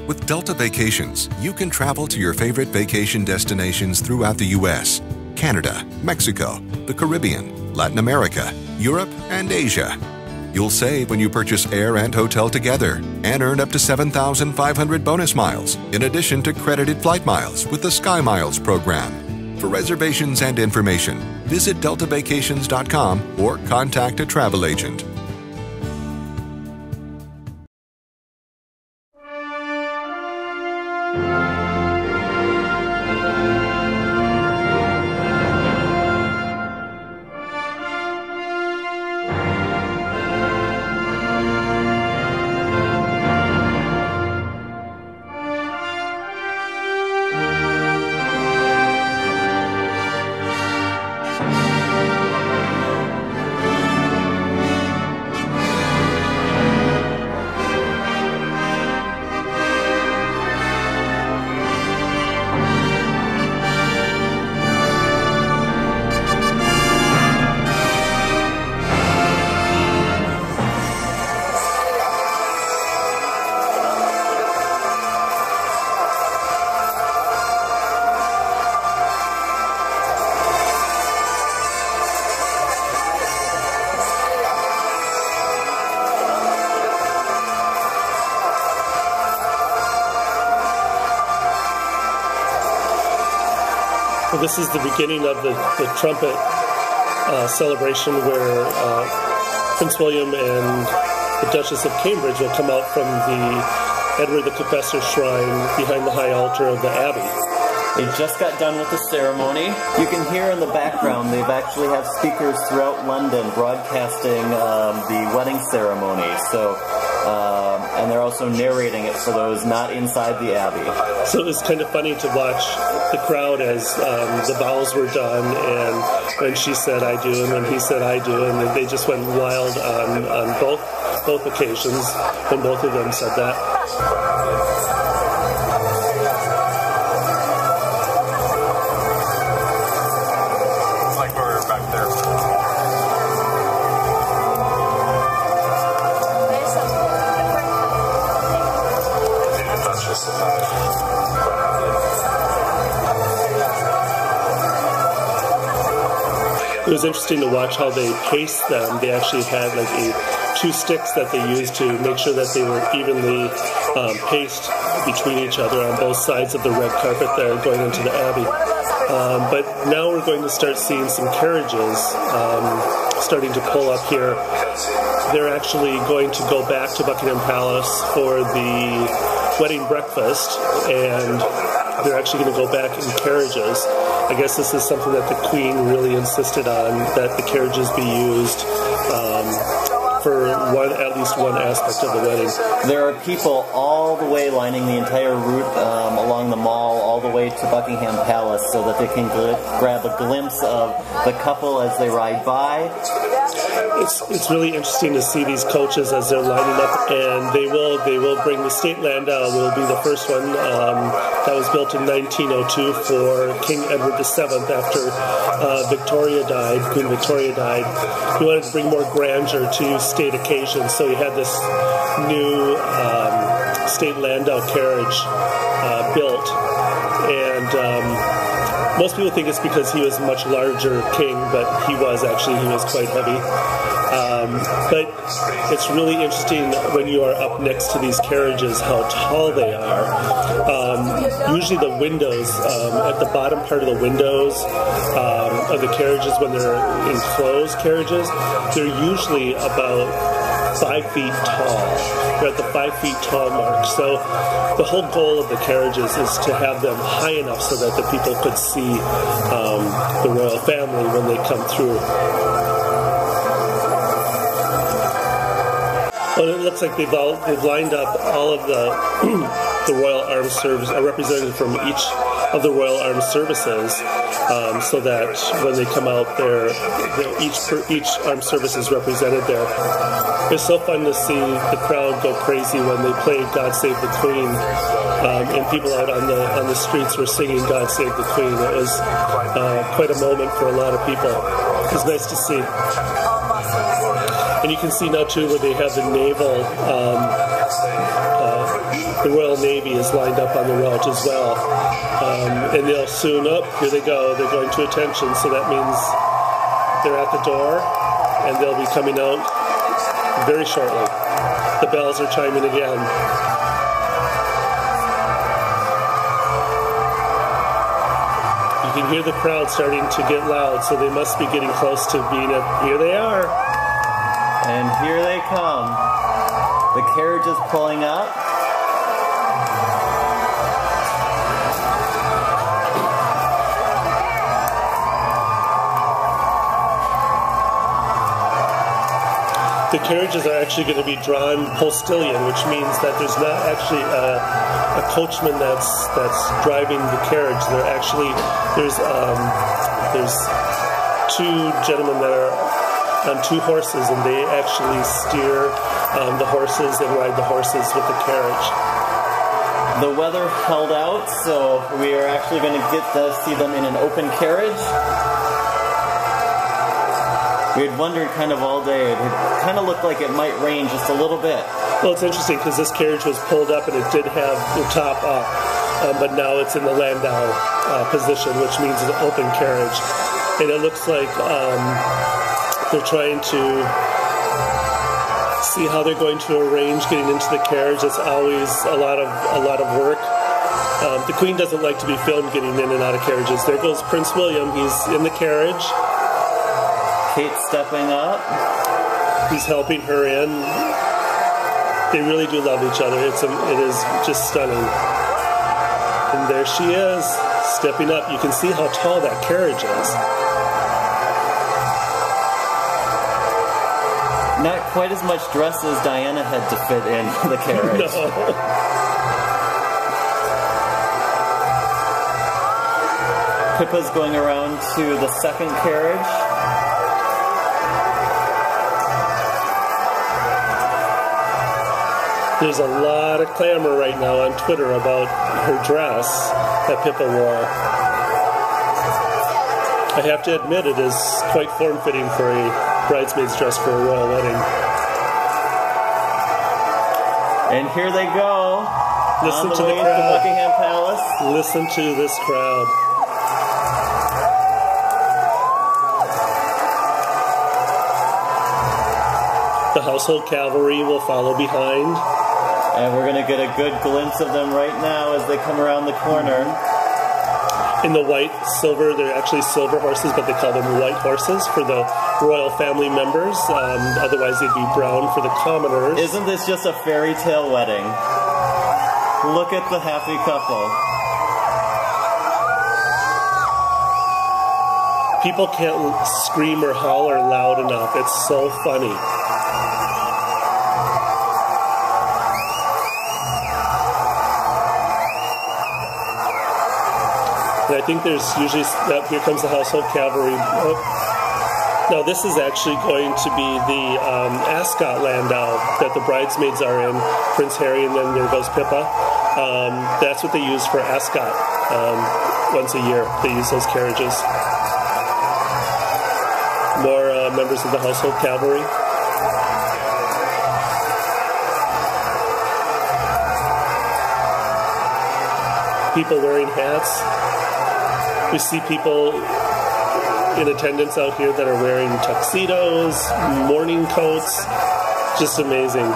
With Delta Vacations, you can travel to your favorite vacation destinations throughout the U.S., Canada, Mexico, the Caribbean, Latin America, Europe, and Asia. You'll save when you purchase air and hotel together and earn up to 7,500 bonus miles, in addition to credited flight miles with the Sky Miles program. For reservations and information, visit deltavacations.com or contact a travel agent. Well, this is the beginning of the trumpet celebration where Prince William and the Duchess of Cambridge will come out from the Edward the Confessor shrine behind the high altar of the Abbey. They just got done with the ceremony. You can hear in the background they've actually have speakers throughout London broadcasting the wedding ceremony. So, and they're also narrating it for those not inside the Abbey. So it was kind of funny to watch the crowd as the vows were done, and when she said "I do" and when he said "I do," and they just went wild on both occasions when both of them said that. It was interesting to watch how they paced them. They actually had like two sticks that they used to make sure that they were evenly paced between each other on both sides of the red carpet there going into the Abbey. But now we're going to start seeing some carriages starting to pull up here. They're actually going to go back to Buckingham Palace for the wedding breakfast, and they're actually going to go back in carriages. I guess this is something that the Queen really insisted on, that the carriages be used for at least one aspect of the wedding. There are people all the way lining the entire route along the mall all the way to Buckingham Palace so that they can grab a glimpse of the couple as they ride by. It's really interesting to see these coaches as they're lining up, and they will bring the state landau. Will be the first one that was built in 1902 for King Edward VII after Queen Victoria died. He wanted to bring more grandeur to state occasions, so he had this new state landau carriage built, and most people think it's because he was a much larger king, but he was quite heavy. But it's really interesting when you are up next to these carriages how tall they are. Usually the windows, at the bottom part of the windows of the carriages, when they're enclosed carriages, they're usually about 5 feet tall. They're at the 5 feet tall mark. So the whole goal of the carriages is to have them high enough so that the people could see the royal family when they come through. Well, it looks like they've lined up all of the Royal Armed Service, a representative from each of the Royal Armed Services, so that when they come out there, each armed service is represented there. It's so fun to see the crowd go crazy when they play "God Save the Queen," and people out on the streets were singing "God Save the Queen." It was quite a moment for a lot of people. It was nice to see. And you can see now too where they have the naval the Royal Navy is lined up on the route as well. And they'll soon up, here they go, they're going to attention, so that means they're at the door and they'll be coming out very shortly. The bells are chiming again. You can hear the crowd starting to get loud, so they must be getting close to being at, here they are. And here they come. The carriage is pulling up. The carriages are actually going to be drawn postilion, which means that there's not actually a coachman that's driving the carriage. There's two gentlemen that are on two horses, and they actually steer the horses and ride the horses with the carriage. The weather held out, so we are actually going to get to see them in an open carriage. We had wondered kind of all day. It kind of looked like it might rain just a little bit. Well, it's interesting because this carriage was pulled up and it did have the top up, but now it's in the landau position, which means an open carriage. And it looks like they're trying to see how they're going to arrange getting into the carriage. It's always a lot of work. The Queen doesn't like to be filmed getting in and out of carriages. There goes Prince William. He's in the carriage. Kate stepping up. He's helping her in. They really do love each other. It is just stunning. And there she is, stepping up. You can see how tall that carriage is. Not quite as much dress as Diana had to fit in the carriage. No. Pippa's going around to the second carriage. There's a lot of clamor right now on Twitter about her dress that Pippa wore. I have to admit, it is quite form-fitting for a bridesmaid's dress for a royal wedding. And here they go. Listen on to the way the crowd. to Buckingham Palace. Listen to this crowd. The household cavalry will follow behind. And we're going to get a good glimpse of them right now as they come around the corner. In the white, silver, they're actually silver horses, but they call them white horses for the royal family members. Otherwise, they'd be brown for the commoners. Isn't this just a fairy tale wedding? Look at the happy couple. People can't scream or holler loud enough. It's so funny. And I think there's usually, here comes the household cavalry. Oh. Now this is actually going to be the Ascot landau that the bridesmaids are in, Prince Harry, and then there goes Pippa. That's what they use for Ascot once a year. They use those carriages. More members of the household cavalry. People wearing hats. We see people in attendance out here that are wearing tuxedos, morning coats. Just amazing.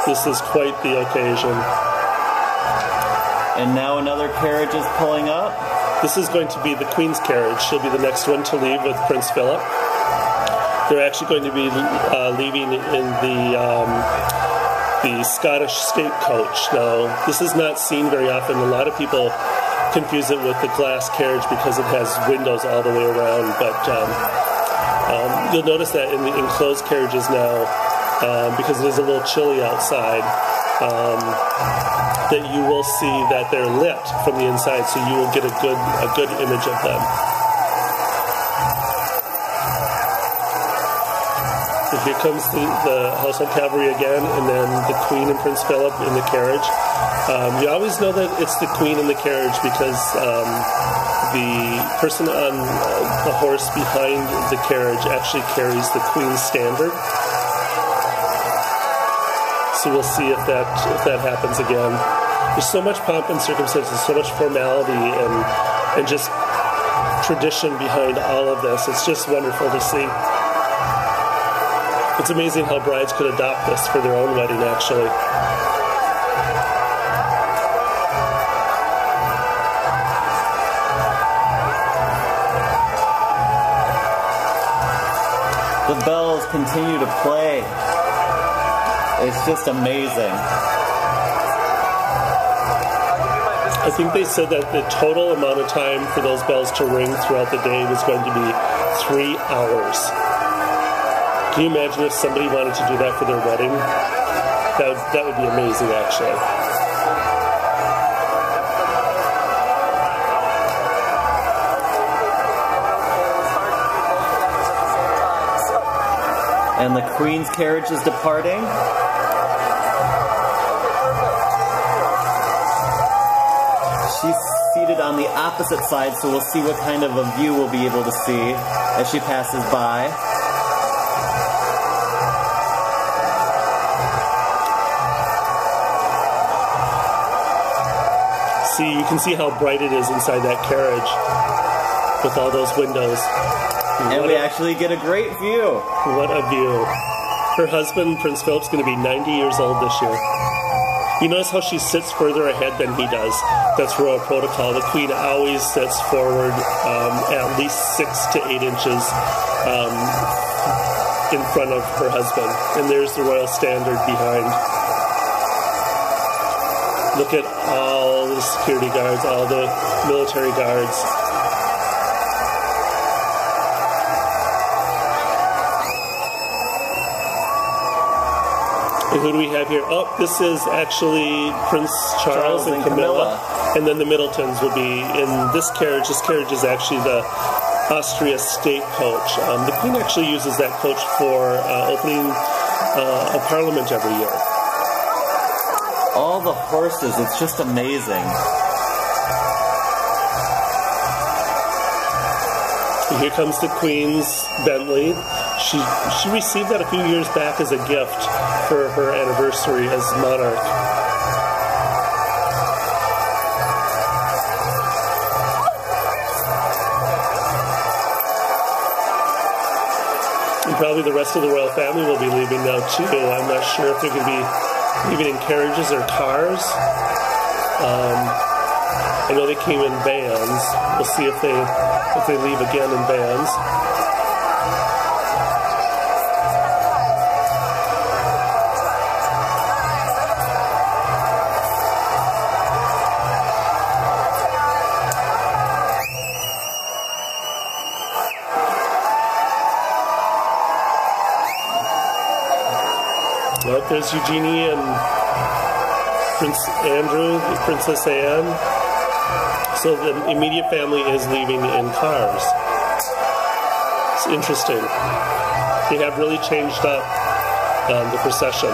This is quite the occasion. And now another carriage is pulling up. This is going to be the Queen's carriage. She'll be the next one to leave with Prince Philip. They're actually going to be leaving in the Scottish state coach. Now, this is not seen very often. A lot of people confuse it with the glass carriage because it has windows all the way around, but you'll notice that in the enclosed carriages now, because it is a little chilly outside, that you will see that they're lit from the inside, so you will get a good image of them. So here comes the household cavalry again, and then the Queen and Prince Philip in the carriage. You always know that it's the Queen in the carriage because the person on the horse behind the carriage actually carries the Queen's standard. So we'll see if that happens again. There's so much pomp and circumstances, so much formality and just tradition behind all of this. It's just wonderful to see. It's amazing how brides could adopt this for their own wedding, actually. The bells continue to play. It's just amazing. I think they said that the total amount of time for those bells to ring throughout the day was going to be 3 hours. Can you imagine if somebody wanted to do that for their wedding? That would be amazing, actually. And the Queen's carriage is departing. She's seated on the opposite side, so we'll see what kind of a view we'll be able to see as she passes by. See, you can see how bright it is inside that carriage with all those windows. And we actually get a great view. What a view. Her husband, Prince Philip's going to be 90 years old this year. You notice how she sits further ahead than he does. That's royal protocol. The Queen always sits forward at least 6 to 8 inches in front of her husband. And there's the royal standard behind. Look at all the security guards, all the military guards. And who do we have here? Oh, this is actually Prince Charles and Camilla. And then the Middletons will be in this carriage. This carriage is actually the Austria state coach. The Queen actually uses that coach for opening a parliament every year. All the horses, it's just amazing. And here comes the Queen's Bentley. She received that a few years back as a gift for her anniversary as monarch. And probably the rest of the royal family will be leaving now too. I'm not sure if they're going to be leaving in carriages or cars. I know they came in vans. We'll see if they leave again in vans. Well, there's Eugenie and Prince Andrew, Princess Anne. So the immediate family is leaving in cars. It's interesting. They have really changed up the procession.